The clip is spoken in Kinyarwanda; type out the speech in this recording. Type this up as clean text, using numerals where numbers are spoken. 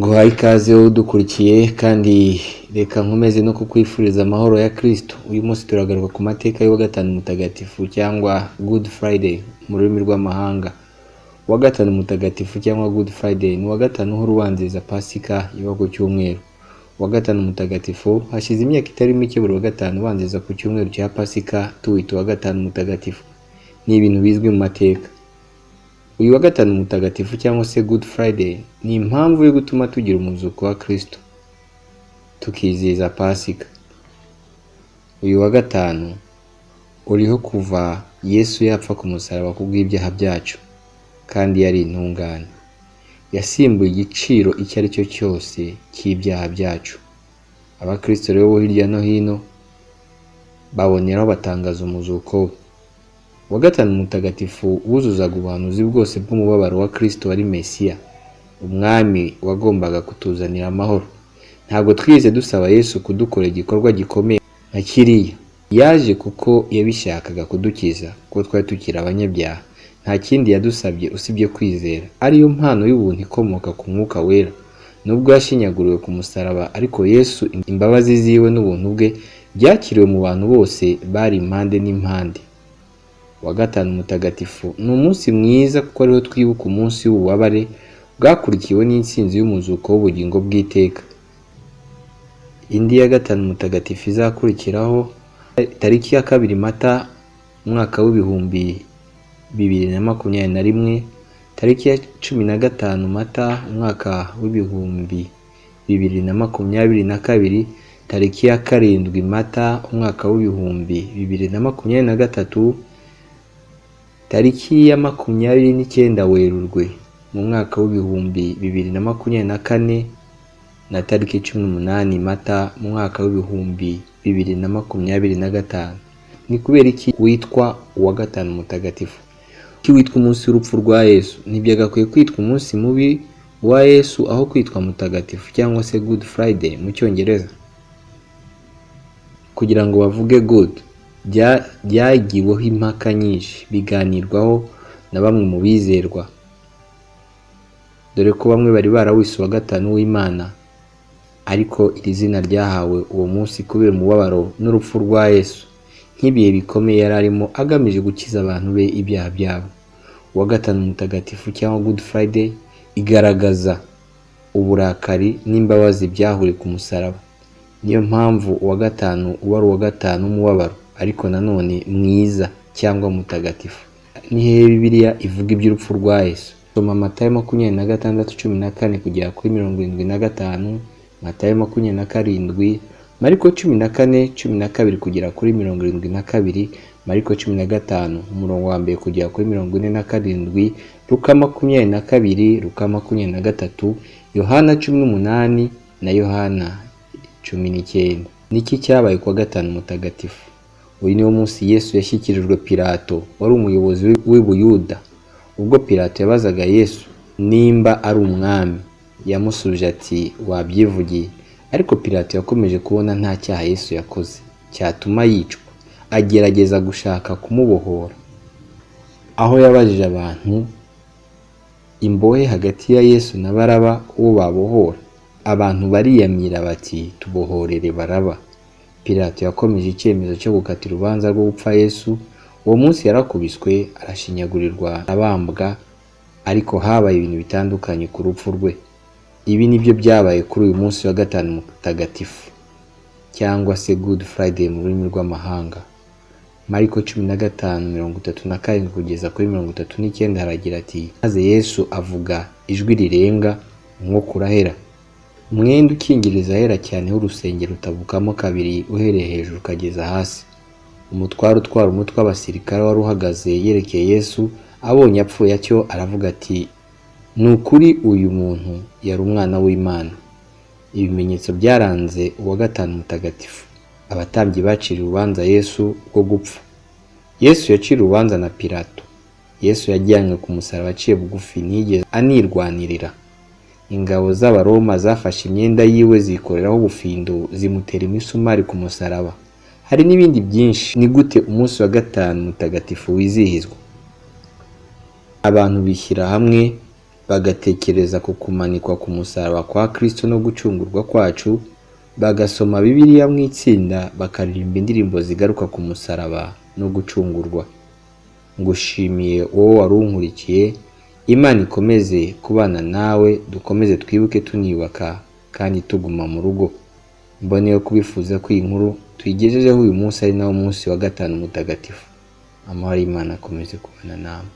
nguhaye ikaze udukurikiye kandi reka nkomeze no kukwifuriza amahoro ya Kristo. Uyu munsi turagaruka ku mateka y'uwa gatanu mutagatifu cyangwa Good Friday mu rurimi rw'amahanga. Uwa gatanu mutagatifu cyangwa Good Friday ni uwa gatanu uhora ubanziriza Pasika iba ku cyumweru. Uwa gatanu mutagatifu hashize imyaka itari mike buri wa gatanu ubanziriza ku cyumweru cya Pasika tuwita uwa gatanu mutagatifu. Ni ibintu bizwi mu mateka. Uyu wa gatanu mutagatifu cyangwa se Good Friday ni impamvu yo gutuma tugira umuzuko wa Kristo tukizihiza Pasika. Uyu wa gatanu uriho kuva Yesu yapfa ku musaraba kubw'ibyaha byacu kandi yari intungane. Yasimbuye igiciro icyo ari cyo cyose cy'ibyaha byacu. Abakristo rero bo hirya no hino baboneraho batangaza umuzuko we. Uwa gatanu mutagatifu wuzuzaga ubuhanuzi bwose bw'umubabaro wa Kristo wari Mesiya, umwami wagombaga kutuzanira amahoro. Ntabwo twigeze dusaba Yesu kudukora igikorwa gikomeye nka kiriya. Yaje kuko yabishakaga kudukiza, kuko twari tukiri abanyabyaha. Nta kindi yadusabye usibye kwizera, ariyo mpano y'ubuntu ikomoka ku Mwuka Wera. Nubwo yashinyaguriwe ku musaraba, ariko Yesu imbabazi ziwe n'ubuntu bwe byakiriwe mu bantu bose bari impande n'impande. Uwa gatanu mutagatifu ni umunsi mwiza kuko ariho twibuka umunsi w'ububabare bwakurikiwe n'intsinzi y'umuzuko w'ubugingo bw'iteka. Indi ya gatanu mutagatifu izakurikiraho tariki ya 2 Mata umwaka w'ibihumbi 2021, tariki ya 15 Mata umwaka w'ibihumbi 2022, tariki ya 7 Mata umwaka w'ibihumbi 2023, tariki ya 29 Werurwe mu mwaka w'ibihumbi 2024 na tariki 18 Mata mu mwaka w'ibihumbi 2025. Ni kubera iki witwa uwa gatanu mutagatifu? Iki witwa umunsi w'urupfu rwa Yesu? Ntibyagakwiye kwitwa umunsi mubi wa Yesu aho kwitwa mutagatifu cyangwa se Good Friday mu Cyongereza? Kugira ngo bavuge good byagiweho impaka nyinshi, biganirwaho na bamwe mu bizerwa, dore ko bamwe bari barawise uwa gatanu w'Imana, ariko iri zina ryahawe uwo munsi kubera umubabaro n'urupfu rwa Yesu nk'ibihe bikomeye yari arimo agamije gukiza abantu be ibyaha byabo. Uwa gatanu mutagatifu cyangwa Good Friday igaragaza uburakari n'imbabazi byahuriye ku musaraba. Niyo mpamvu uwa gatanu uba ari uwa gatanu w'umubabaro, ariko nanone mwiza cyangwa mutagatifu. Ni hehe Bibiliya ivuga iby'urupfu rwa Yesu? Soma Matayo 26:14 kugera kuri 75, Matayo 27, Mariko 14:12 kugera kuri 72, Mariko 15 umurongo wa 1 kugera kuri 47, Luka 22, Luka 23, Yohana 18 na Yohana 19. Niki cyabaye kwa gatanu mutagatifu? Uyu niwo munsi Yesu yashyikirijwe Pilato, wari umuyobozi w'Ubuyuda. Ubwo Pilato yabazaga Yesu nimba ari umwami, yamusubije ati wabyivugiye. Ariko Pilato yakomeje kubona nta cyaha Yesu yakoze cyatuma yicwa, agerageza gushaka kumubohora. Aho yabajije abantu imbohe hagati ya Yesu na Baraba uwo babohora, abantu bariyamira bati tubohorere Baraba. Pilato yakomeje icyemezo cyo gukatira urubanza rwo gupfa Yesu. Uwo munsi yarakubiswe, arashinyagurirwa, abambwa, ariko habaye ibintu bitandukanye ku rupfu rwe. Ibi nibyo byabaye kuri uyu munsi wa gatanu mutagatifu cyangwa se Good Friday mu rurimi rw'amahanga. Mariko 15:37 kugeza kuri 39 haragira ati, maze Yesu avuga ijwi rirenga nko kurahera. Umwenda ukingiriza ahera cyane w'urusengero utabukamo kabiri uhereye hejuru ukageza hasi. Umutware utwara umutwe w'abasirikare wari uhagaze yerekeye Yesu, abonye apfuye atyo aravuga ati, ni ukuri uyu muntu yari umwana w'Imana. Ibimenyetso byaranze uwa gatanu mutagatifu. Abatambyi baciriye urubanza Yesu rwo gupfa. Yesu yaciriwe urubanza na Pilato. Yesu yajyanywe ku musaraba aciye bugufi, ntiyigeze anirwanirira. Ingabo z'Abaroma zafashe imyenda yiwe zikoreraho ubufindo, zimutera imisumari ku musaraba. Hari n'ibindi byinshi. Ni gute umunsi wa gatanu mutagatifu wizihizwa? Abantu bishyira hamwe bagatekereza ku kumanikwa ku musaraba kwa Kristo no gucungurwa kwacu, bagasoma Bibiliya mu itsinda, bakaririmba indirimbo zigaruka ku musaraba no gucungurwa. Ngushimiye wowe warunkurikiye, Imana ikomeze kubana nawe, dukomeze twibuke tuniyubaka kandi tuguma mu rugo. Mboneyeho kubifuza ko iyi nkuru tuyigejejeho uyu munsi ari nawo munsi wa 5 mutagatifu. Amahoro y'Imana akomeze kubana nawe.